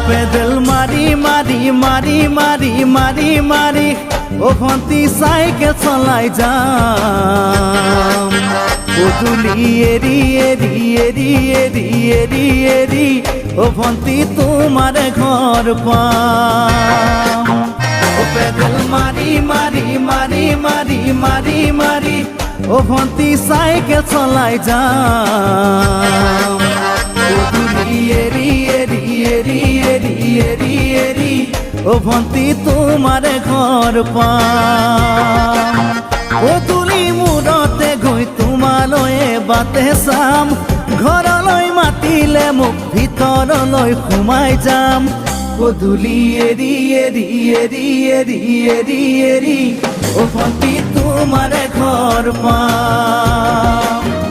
pedal মারি মারি মারি মারি মারি মারি ও ভন্তি সাইকেল চলাই যাম পদূলি এরি এরি এরি এরি এরি এরি ও ভন্তি তোমার ঘর পাম ও পেডেল মারি মারি মারি মারি মারি মারি ও ভন্তি সাইকেল চলাই যাম পদূলি এরি এরি এরি এরি এরি এরি ও ভন্তি তোমার ঘর পাম পদূলি মূৰতে গৈ তোমালৈয়ে বাটে চাম ঘৰলৈ মাতিলে মোক ভিতৰলৈ সোমাই যাম পদূলি এৰি এৰি এৰি এৰি এৰি এৰি ও ভন্তি তোমার ঘর পাম